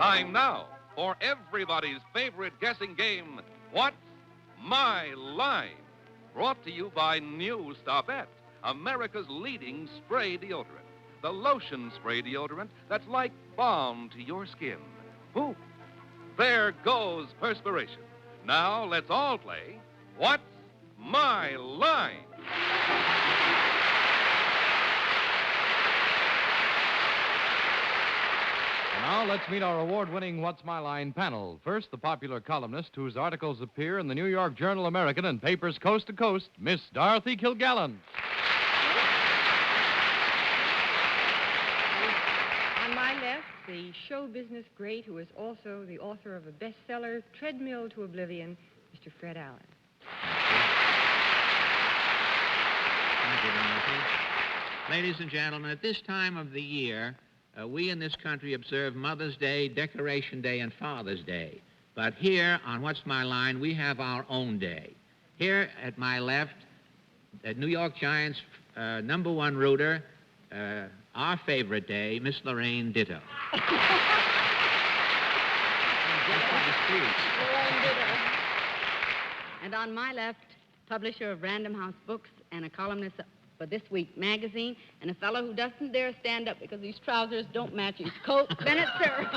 Time now for everybody's favorite guessing game, What's My Line? Brought to you by New Stopette, America's leading spray deodorant. The lotion spray deodorant that's like balm to your skin. Poof! There goes perspiration. Now let's all play What's My Line? Now let's meet our award-winning What's My Line panel. First, the popular columnist whose articles appear in the New York Journal American and papers coast to coast, Miss Dorothy Kilgallen. On my left, the show business great who is also the author of a bestseller, Treadmill to Oblivion, Mr. Fred Allen. Thank you, Dorothy. Ladies and gentlemen, at this time of the year, we in this country observe Mother's Day, Decoration Day, and Father's Day. But here on What's My Line, we have our own day. Here at my left, New York Giants #1 rooter, our favorite day, Miss Laraine Ditto. And on my left, publisher of Random House Books and a columnist for This Week magazine, and a fellow who doesn't dare stand up because these trousers don't match his coat, Bennett, Cerf.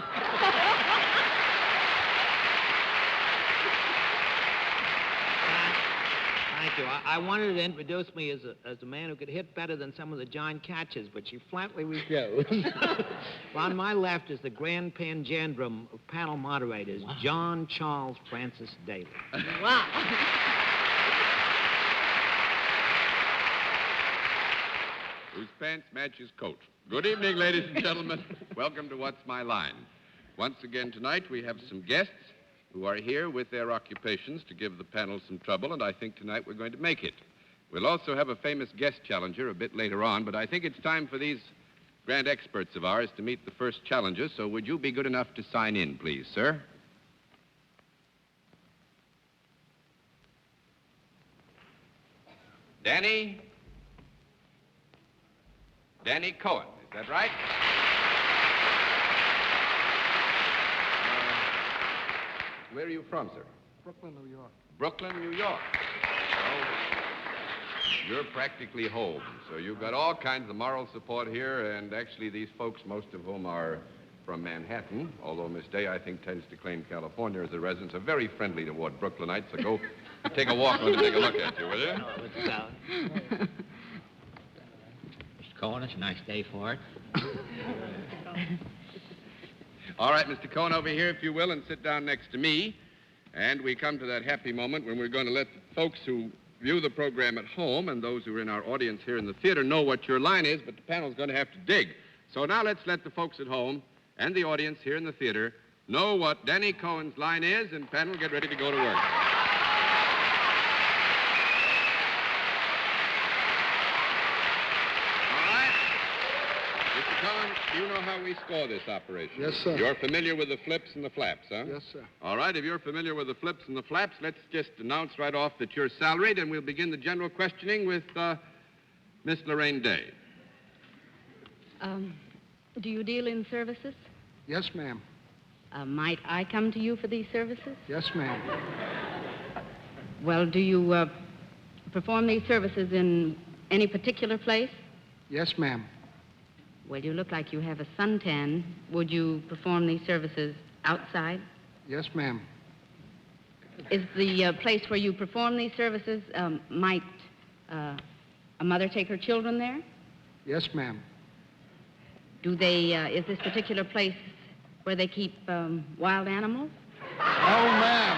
Thank you. I wanted to introduce me as a man who could hit better than some of the giant catchers, but she flatly refused. Well, on my left is the grand panjandrum of panel moderators, wow. John Charles Francis Daly. Wow. Whose pants match his coat. Good evening, ladies and gentlemen. Welcome to What's My Line. Once again tonight, we have some guests who are here with their occupations to give the panel some trouble, and I think tonight we're going to make it. We'll also have a famous guest challenger a bit later on, but I think it's time for these grand experts of ours to meet the first challenger, so would you be good enough to sign in, please, sir? Danny Cohen, is that right? Where are you from, sir? Brooklyn, New York. Brooklyn, New York. Well, you're practically home, so you've got all kinds of moral support here, and actually these folks, most of whom are from Manhattan, although Miss Day, I think, tends to claim California as a residence, are very friendly toward Brooklynites, so go take a walk and take a look at you, will you? Oh, let's go. Cohen, it's a nice day for it. All right, Mr. Cohen, over here, if you will, and sit down next to me. And we come to that happy moment when we're going to let the folks who view the program at home and those who are in our audience here in the theater know what your line is, but the panel's going to have to dig. So now let's let the folks at home and the audience here in the theater know what Danny Cohen's line is, and panel, get ready to go to work. Cohen, you know how we score this operation? Yes, sir. You're familiar with the flips and the flaps, huh? Yes, sir. All right, if you're familiar with the flips and the flaps, let's just announce right off that you're salaried, and we'll begin the general questioning with Miss Laraine Day. Do you deal in services? Yes, ma'am. Might I come to you for these services? Yes, ma'am. Well, do you perform these services in any particular place? Yes, ma'am. Well, you look like you have a suntan. Would you perform these services outside? Yes, ma'am. Is the place where you perform these services, might a mother take her children there? Yes, ma'am. Do they, is this particular place where they keep wild animals? Oh, ma'am.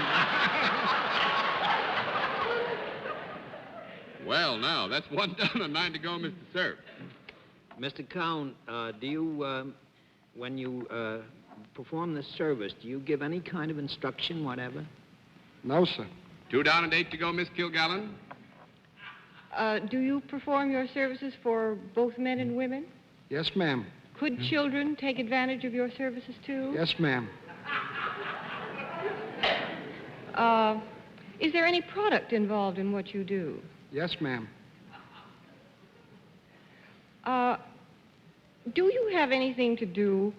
Well, now, that's 1 down and 9 to go, Mr. Cerf. Mr. Cohen, do you, when you perform this service, do you give any kind of instruction, whatever? No, sir. 2 down and 8 to go, Miss Kilgallen. Do you perform your services for both men and women? Yes, ma'am. Could children take advantage of your services, too? Yes, ma'am. Is there any product involved in what you do? Yes, ma'am. Do you have anything to do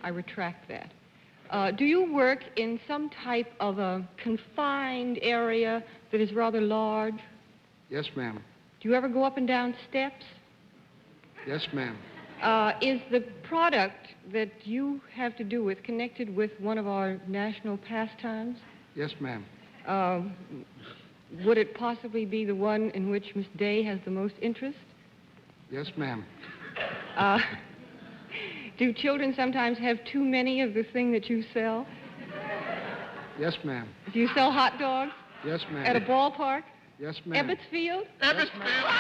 I retract that. Do you work in some type of a confined area that is rather large? Yes, ma'am. Do you ever go up and down steps? Yes, ma'am. Is the product that you have to do with connected with one of our national pastimes? Yes, ma'am. Would it possibly be the one in which Miss Day has the most interest? Yes, ma'am. Do children sometimes have too many of the thing that you sell? Yes, ma'am. Do you sell hot dogs? Yes, ma'am. At a ballpark? Yes, ma'am. Ebbets Field? Ebbets Field.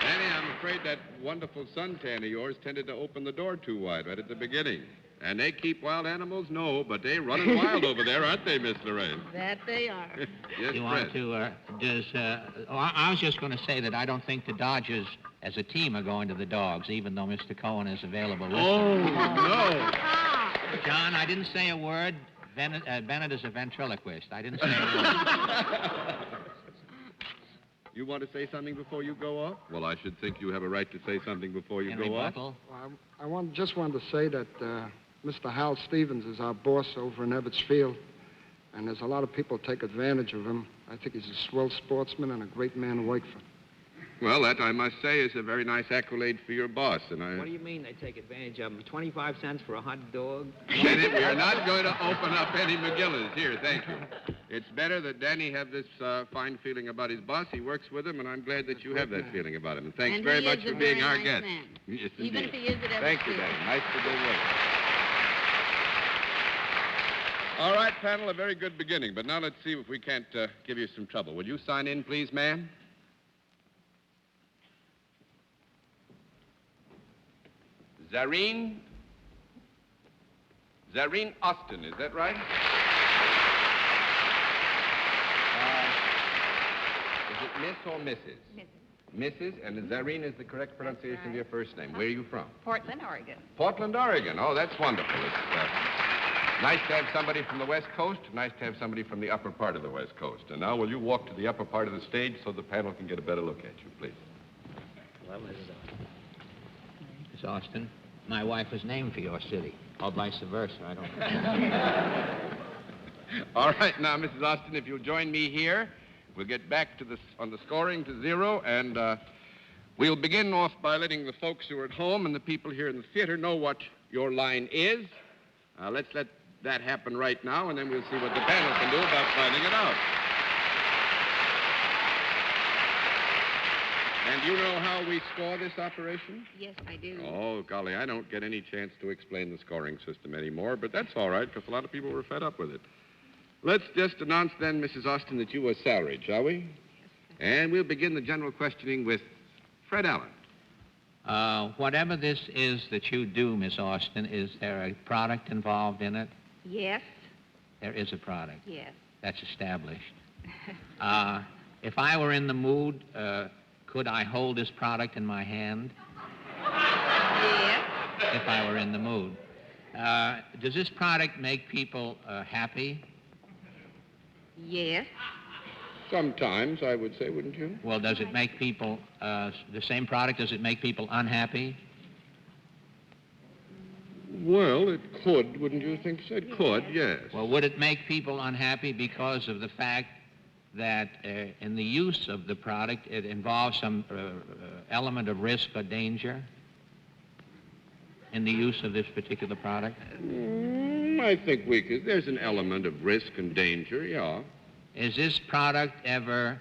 Danny, I'm afraid that wonderful suntan of yours tended to open the door too wide right at the beginning. And they keep wild animals? No, but they're running wild over there, aren't they, Miss Laraine? That they are. Yes, You Fred. want to, I was just going to say that I don't think the Dodgers as a team are going to the Dogs, even though Mr. Cohen is available with Oh, them. no. John, I didn't say a word. Bennett is a ventriloquist. I didn't say a word. You want to say something before you go off? Well, I should think you have a right to say something before you Henry go off. Buckle. Well, I just wanted to say that Mr. Hal Stevens is our boss over in Ebbets Field, and there's a lot of people take advantage of him. I think he's a swell sportsman and a great man to work for. Well, that, I must say, is a very nice accolade for your boss, and What do you mean they take advantage of them? 25 cents for a hot dog? Bennett, we are not going to open up any McGillis. Here, thank you. It's better that Danny have this fine feeling about his boss. He works with him, and I'm glad that you have that feeling about him. And thanks And very he much is for a being very our nice guest. man. Yes, Even indeed. if he is at Ebbets Thank you, Field. Danny. Nice to go with. All right, panel, a very good beginning. But now let's see if we can't give you some trouble. Will you sign in, please, ma'am? Zarin Austin, is that right? Is it Miss or Mrs.? Mrs. And Zarin is the correct pronunciation of your first name. Where are you from? Portland, Oregon. Portland, Oregon. Oh, that's wonderful. It's nice to have somebody from the West Coast, nice to have somebody from the upper part of the West Coast. And now will you walk to the upper part of the stage so the panel can get a better look at you, please? Miss Austin, my wife was named for your city, or vice versa. I don't know. All right, now, Mrs. Austin, if you'll join me here, we'll get back to on the scoring to 0, and we'll begin off by letting the folks who are at home and the people here in the theater know what your line is. Let's let that happen right now, and then we'll see what the panel can do about finding it out. And you know how we score this operation? Yes, I do. Oh, golly, I don't get any chance to explain the scoring system anymore, but that's all right, because a lot of people were fed up with it. Let's just announce then, Mrs. Austin, that you are salaried, shall we? And we'll begin the general questioning with Fred Allen. Whatever this is that you do, Miss Austin, is there a product involved in it? Yes, There is a product. yes. That's established. If I were in the mood, could I hold this product in my hand? Yes, If I were in the mood. Does this product make people happy? yes. Sometimes, I would say, wouldn't you? Well, does it make people, the same product, does it make people unhappy? Well, it could, wouldn't you think so? It could, yes. Well, would it make people unhappy because of the fact that in the use of the product, it involves some element of risk or danger in the use of this particular product? I think there's an element of risk and danger, yeah. Is this product ever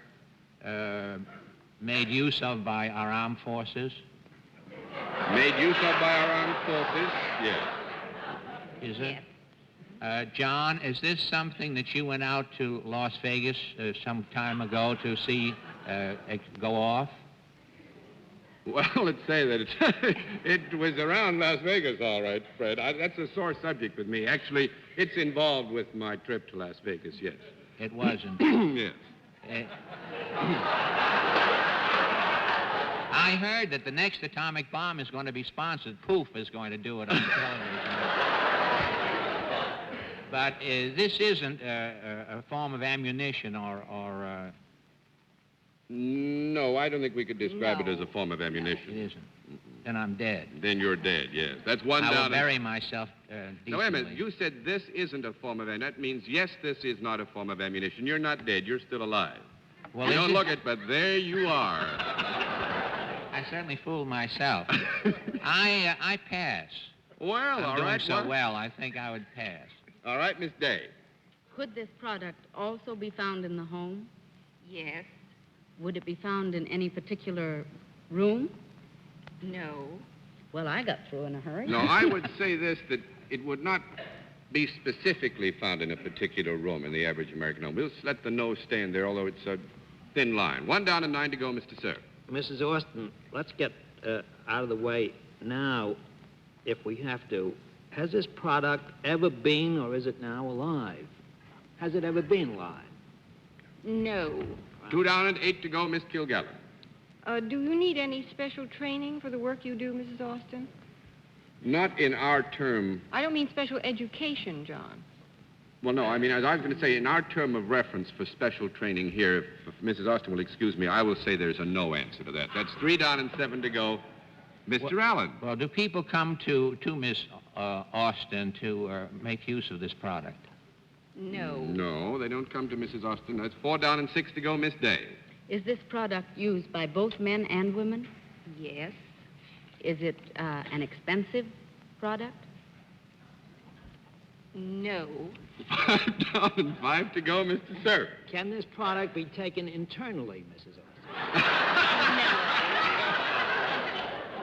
made use of by our armed forces? Made use of by our armed forces, yes. Is it? John, is this something that you went out to Las Vegas some time ago to see go off? Well, let's say that it was around Las Vegas, all right, Fred. That's a sore subject with me. Actually, it's involved with my trip to Las Vegas, yes. It wasn't. Yes. I heard that the next atomic bomb is going to be sponsored. Poof is going to do it on television. But this isn't a form of ammunition or No, I don't think we could describe it No. as a form of ammunition. It isn't. Then I'm dead. Then you're dead, yes. That's one I will down. bury myself decently. Now, wait a minute. You said this isn't a form of ammunition. That means, yes, this is not a form of ammunition. You're not dead. You're still alive. Well, You is don't it- look it, but there you are. I certainly fooled myself. I pass. Well, I'm all doing right. so well, I think I would pass. All right, Miss Day. Could this product also be found in the home? Yes. Would it be found in any particular room? No. Well, I got through in a hurry. No, I would say this, that it would not be specifically found in a particular room in the average American home. We'll just let the nose stand there, although it's a thin line. 1 down and 9 to go, Mr. Cerf. Mrs. Austin, let's get out of the way now, if we have to. Has this product ever been, or is it now alive? Has it ever been alive? No. 2 down and 8 to go, Miss Kilgallen. Do you need any special training for the work you do, Mrs. Austin? Not in our term. I don't mean special education, John. Well, no, I mean, as I was going to say, in our term of reference for special training here, if Mrs. Austin will excuse me, I will say there's a no answer to that. That's 3 down and 7 to go. Mr. Allen. Well, do people come to Miss Austin to make use of this product? No. No, they don't come to Mrs. Austin. That's 4 down and 6 to go, Miss Day. Is this product used by both men and women? Yes. Is it an expensive product? No. 5 down and 5 to go, Mr. Cerf. Can this product be taken internally, Mrs. Austin?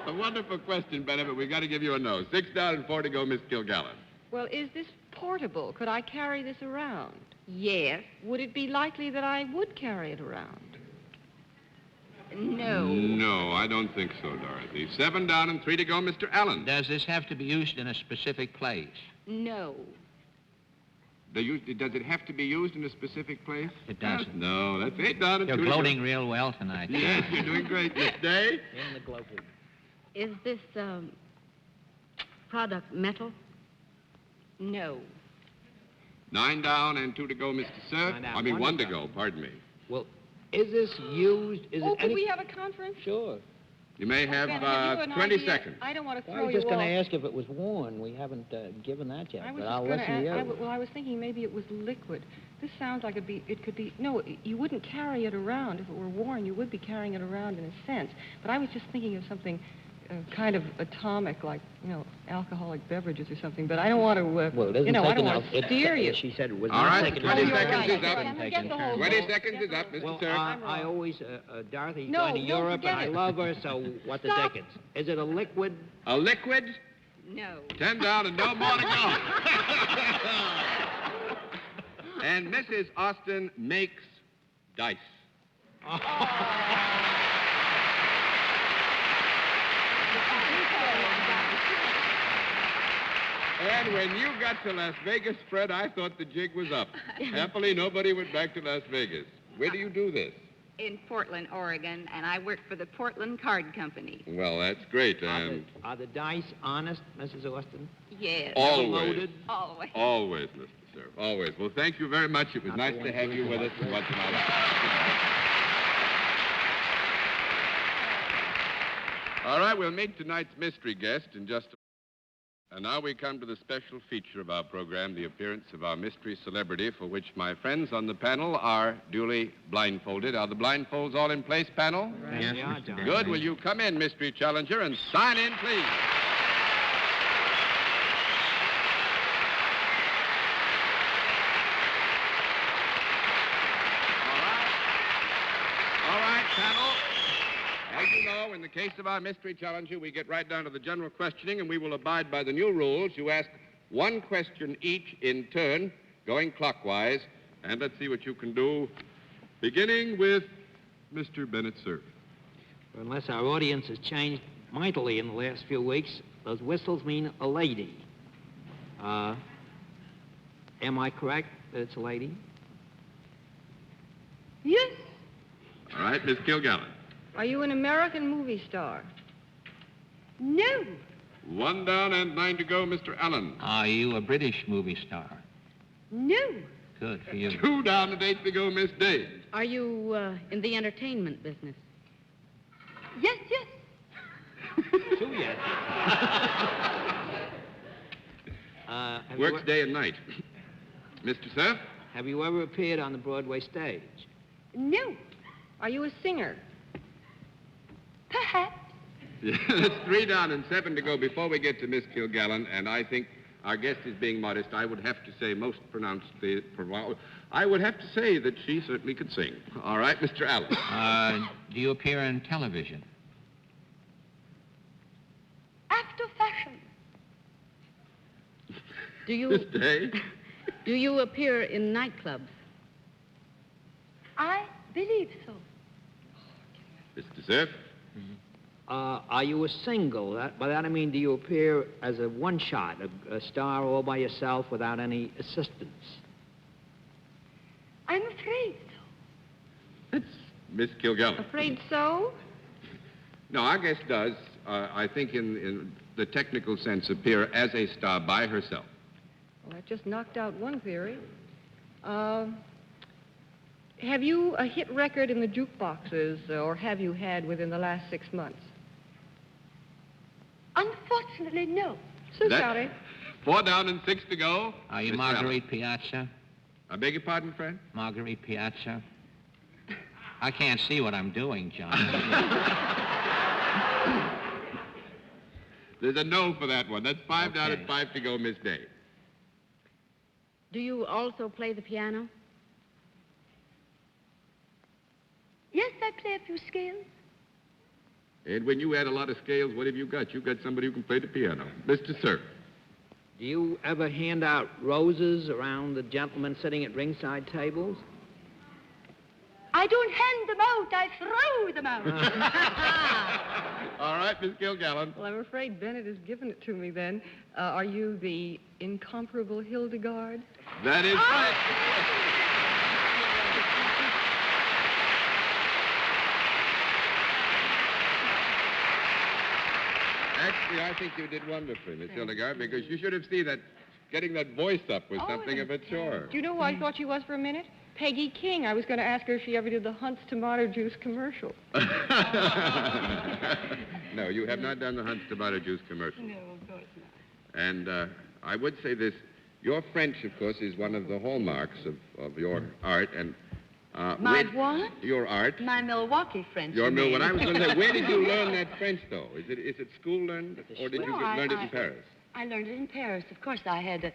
A wonderful question, Bennett, but we've got to give you a no. 6 down and 4 to go, Miss Kilgallen. Well, is this portable? Could I carry this around? Yes. Would it be likely that I would carry it around? No. No, I don't think so, Dorothy. 7 down and 3 to go, Mr. Allen. Does this have to be used in a specific place? No. Does it have to be used in a specific place? It doesn't. No, that's 8 down and You're 2 to go. gloating real well tonight. Yes, you're doing great, Miss Day. In the globe. Is this product metal? No. 9 down and 2 to go, Mr. Cerf. 9 down, I mean, 1 1 to to go. go, pardon me. Well, is this used? Is Oh, it could any... we have a conference? Sure. You may have Bennett, have you an 20 idea? seconds. I don't want to I throw was you just going off. to ask if it was worn. We haven't given that yet, I was but just I'll gonna listen to you. well, I was thinking maybe it was liquid. This sounds like it could be. No, you wouldn't carry it around. If it were worn, you would be carrying it around in a sense. But I was just thinking of something kind of atomic, like, alcoholic beverages or something. But I don't want to, Well, it isn't I don't taken want out. to steer you. She said it was All not right, taken 20 out. you're seconds right. is up. Get the whole 20 vote. seconds is up, Mr. Well, Cerf. I always, Dorothy's No, going to no, Europe, and forget I it. love her, so what the Stop. dickens? Is it a liquid? A liquid? No. 10 down and no more to go. And Mrs. Austin makes dice. And when you got to Las Vegas, Fred, I thought the jig was up. Happily, nobody went back to Las Vegas. Where do you do this? In Portland, Oregon, and I work for the Portland Card Company. Well, that's great. Are the dice honest, Mrs. Austin? Yes. Always. Loaded? Always. Always, Mr. Cerf. Always. Well, thank you very much. It was Not nice the to one have you with us once tonight. All right, we'll meet tonight's mystery guest in just a And now we come to the special feature of our program, the appearance of our mystery celebrity, for which my friends on the panel are duly blindfolded. Are the blindfolds all in place, panel? Yes, John. Good. Will you come in, mystery challenger, and sign in, please? All right, panel. As you know, in the case of our mystery challenger, we get right down to the general questioning, and we will abide by the new rules. You ask one question each in turn, going clockwise, and let's see what you can do, beginning with Mr. Bennett, Cerf. Unless our audience has changed mightily in the last few weeks, those whistles mean a lady. Am I correct that it's a lady? Yes. All right, Miss Kilgallen. Are you an American movie star? No. 1 down and 9 to go, Mr. Allen. Are you a British movie star? No. Good for you. 2 down and 8 to go, Miss Day. Are you in the entertainment business? Yes, yes. 2 yes. Works day and night. Mr. Cerf? Have you ever appeared on the Broadway stage? No. Are you a singer? Perhaps. Yeah, that's 3 down and 7 to go before we get to Miss Kilgallen, and I think our guest is being modest. I would have to say I would have to say that she certainly could sing. All right, Mr. Allen. Do you appear in television? After fashion. Do you Miss Day? do you appear in nightclubs? I believe so. Mr. Cerf? Are you a single? By that I mean, do you appear as a one-shot, a star all by yourself without any assistance? I'm afraid so. That's Miss Kilgallen. Afraid so? No, our guest does, I think in the technical sense, appear as a star by herself. Well, that just knocked out one theory. Have you a hit record in the jukeboxes, or have you had within the last 6 months? Unfortunately, no. So That- sorry. 4 down and 6 to go. Are you Mr. Marguerite Piazza? Allen. I beg your pardon, friend? Marguerite Piazza? I can't see what I'm doing, John. There's a no for that one. That's 5 down Okay. and 5 to go, Miss Day. Do you also play the piano? Yes, I play a few scales. And when you add a lot of scales, what have you got? You've got somebody who can play the piano. Mr. Cerf. Do you ever hand out roses around the gentlemen sitting at ringside tables? I don't hand them out, I throw them out. All right, Miss Kilgallen. Well, I'm afraid Bennett has given it to me then. Are you the incomparable Hildegarde? That is right. Actually, I think you did wonderfully, Miss Hildegarde, because you should have seen that getting that voice up was something of a chore. Do you know who I thought she was for a minute? Peggy King. I was going to ask her if she ever did the Hunt's tomato juice commercial. No, you have not done the Hunt's tomato juice commercial. No, of course not. And I would say this. Your French, of course, is one of the hallmarks of your art. And My what? Your art. My Milwaukee French. Your you Mill. mean. What I was going to say, where did you learn that French, though? Is it school learned, or did you No, learn it in Paris? I learned it in Paris. Of course, I had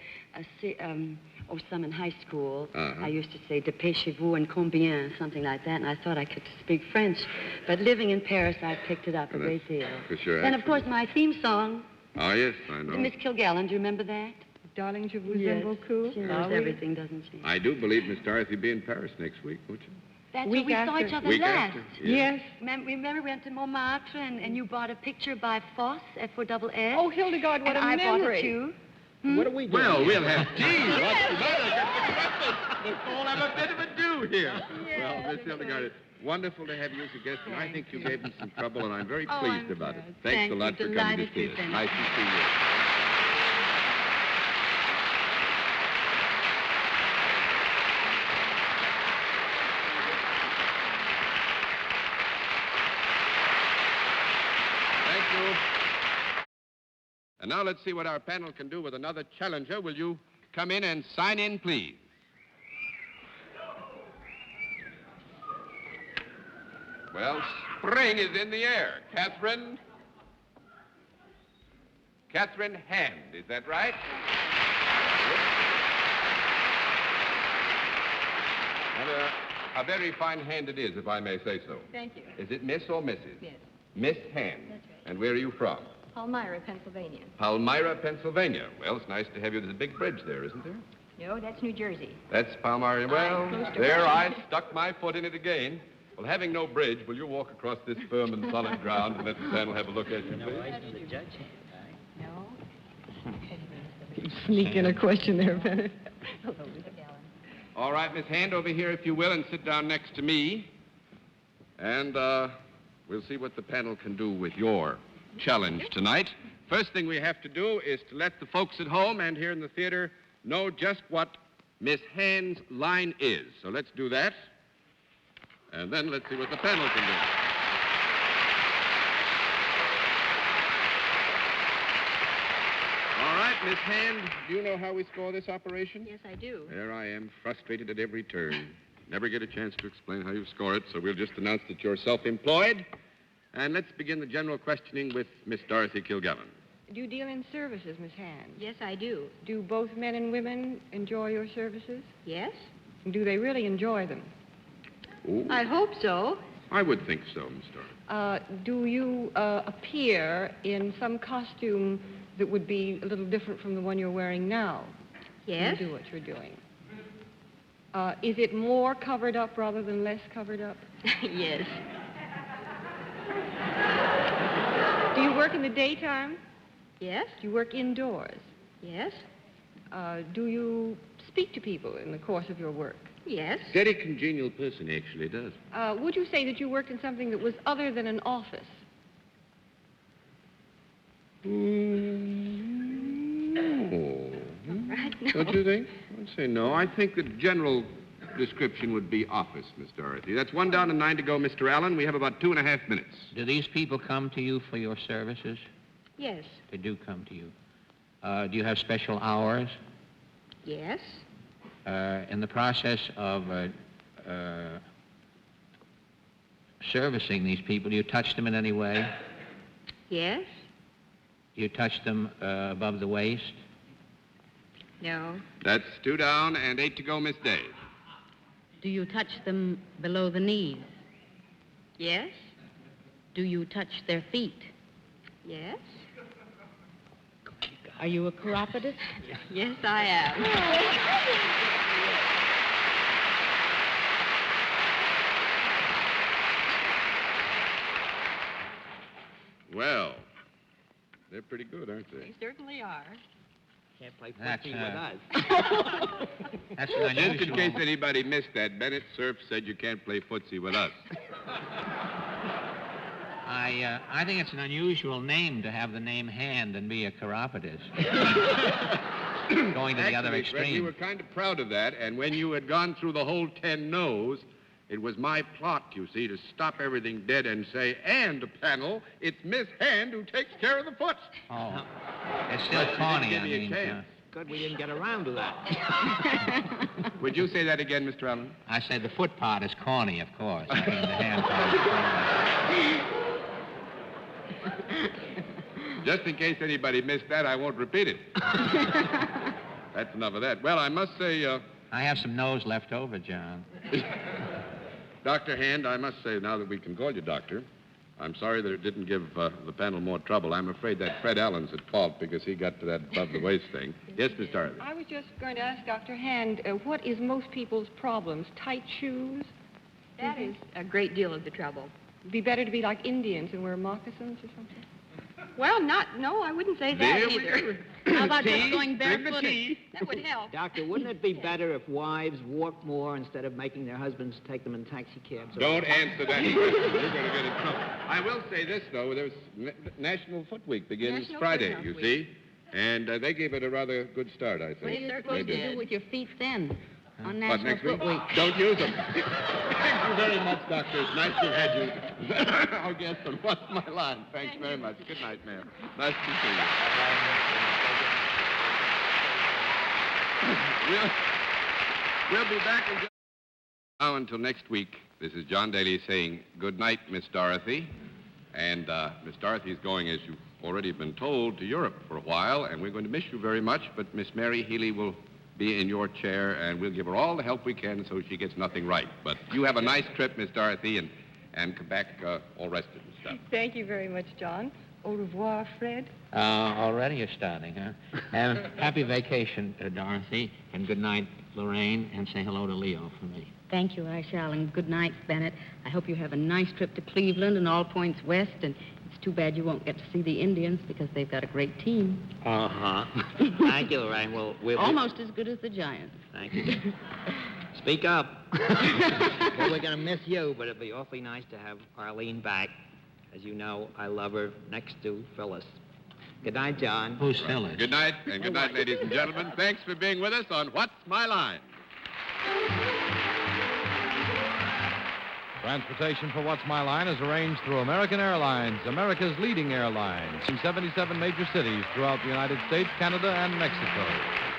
some in high school. I used to say dépêchez-vous and combien, something like that, and I thought I could speak French. But living in Paris, I picked it up a great deal. For sure. Then, of course, my theme song, Oh, yes, I know. Miss Kilgallen. Do you remember that? Darling, je vous aime beaucoup. She knows everything, doesn't she? I do believe Miss Dorothy be in Paris next week, won't you? That's Week where we saw after. each other Week last. after? Yes. Remember we went to Montmartre and you bought a picture by Foss, F-O-S-S? Oh, Hildegarde, what and a I memory. bought it too. What are we doing? Well, here? we'll have tea. What's the matter? We'll all have a bit of a do here. Well, Miss Hildegarde, it's wonderful to have you as a guest, and I think you gave me some trouble, and I'm very pleased about it. Thanks Thank a lot you. for coming to Delighted see to, us. Bennett. Nice to see you. Thank you. And now let's see what our panel can do with another challenger. Will you come in and sign in, please? Well, spring is in the air. Katherine Hand, is that right? And a very fine hand it is, if I may say so. Thank you. Is it Miss or Mrs.? Yes. Miss Hand. That's right. And where are you from? Palmyra, Pennsylvania. Palmyra, Pennsylvania. Well, it's nice to have you. There's a big bridge there, isn't there? No, that's New Jersey. That's Palmyra. Well, close to there I Washington. stuck my foot in it again. Well, having no bridge, will you walk across this firm and solid ground and let the panel have a look at you, please? No. Sneak in a question there, Bennett. All right, Miss Hand, over here, if you will, and sit down next to me. And we'll see what the panel can do with your challenge tonight. First thing we have to do is to let the folks at home and here in the theater know just what Miss Hand's line is. So let's do that. And then let's see what the panel can do. All right, Miss Hand, do you know how we score this operation? Yes, I do. There I am, frustrated at every turn. Never get a chance to explain how you score it, so we'll just announce that you're self-employed. And let's begin the general questioning with Miss Dorothy Kilgallen. Do you deal in services, Miss Hand? Yes, I do. Do both men and women enjoy your services? Yes? Do they really enjoy them? Ooh, I hope so. I would think so, Miss Dorothy. Do you appear in some costume that would be a little different from the one you're wearing now? Yes? You do what you're doing. Is it more covered up rather than less covered up? Yes. Do you work in the daytime? Yes? Do you work indoors? Yes? Do you speak to people in the course of your work? Yes? Very congenial person, he actually does. Would you say that you worked in something that was other than an office? No. Right, no. Don't you think? I'd say no. I think the general description would be office, Miss Dorothy. That's 1 down and 9 to go, Mr. Allen. We have about 2.5 minutes. Do these people come to you for your services? Yes. They do come to you. Do you have special hours? Yes? In the process of servicing these people, do you touch them in any way? Yes? Do you touch them above the waist? No. That's 2 down and 8 to go, Miss Day. Do you touch them below the knees? Yes? Do you touch their feet? Yes? Are you a chiropodist? Yes, I am. Well, they're pretty good, aren't they? They certainly are. Can't play That's, footsie with us. That's Just in unusual. case anybody missed that, Bennett Cerf said you can't play footsie with us. I think it's an unusual name to have the name Hand and be a chiropodist. Going to the other Actually, Fred, we extreme. were kind of proud of that, and when you had gone through the whole 10 no's, it was my plot, you see, to stop everything dead and say, and a panel, it's Miss Hand who takes care of the foot. Oh, it's still But she didn't corny. give I me a mean, chance. Good we didn't get around to that. Would you say that again, Mr. Allen? I said the foot part is corny, of course. I mean, the hand part is corny. Just in case anybody missed that, I won't repeat it. That's enough of that. Well, I must say, I have some nose left over, John. Dr. Hand, I must say, now that we can call you doctor, I'm sorry that it didn't give the panel more trouble. I'm afraid that Fred Allen's at fault because he got to that above-the-waist thing. Yes, Miss Dorothy? I was just going to ask Dr. Hand, what is most people's problems? Tight shoes? That is a great deal of the trouble. It'd be better to be like Indians and wear moccasins or something? Well, no, I wouldn't say that There we either. How about just Tea? going Bring the barefooted? tea. That would help. Doctor, wouldn't it be better if wives walked more instead of making their husbands take them in taxi cabs? Don't answer that question. You're going to get in trouble. I will say this, though. There's National Foot Week begins National Friday, Foot you Week. see. And they gave it a rather good start, I think. What are you They supposed to did. do with your feet then on What, National next Foot Week? Don't use them. Thank you very much, Doctor. It's nice to have had you. I'll guess them. What's my line? Thanks very much. Good night, ma'am. Nice to see you. We'll be back in just... Now until next week, this is John Daly saying good night, Miss Dorothy. And Miss Dorothy's going, as you've already been told, to Europe for a while, and we're going to miss you very much, but Miss Mary Healy will be in your chair, and we'll give her all the help we can so she gets nothing right. But you have a nice trip, Miss Dorothy, and come back all rested and stuff. Thank you very much, John. Au revoir, Fred. Already you're starting, huh? And happy vacation, Dorothy, and good night, Laraine, and say hello to Leo for me. Thank you, I shall, and good night, Bennett. I hope you have a nice trip to Cleveland and all points west, and it's too bad you won't get to see the Indians because they've got a great team. Uh-huh. Thank you, Lorraine. Well, we'll Almost as good as the Giants. Thank you. Speak up. Well, we're going to miss you, but it'd be awfully nice to have Arlene back. As you know, I love her next to Phyllis. Good night, John. Who's Phyllis? Good night, and good night, ladies and gentlemen. Thanks for being with us on What's My Line? Transportation for What's My Line is arranged through American Airlines, America's leading airline, to 77 major cities throughout the United States, Canada, and Mexico.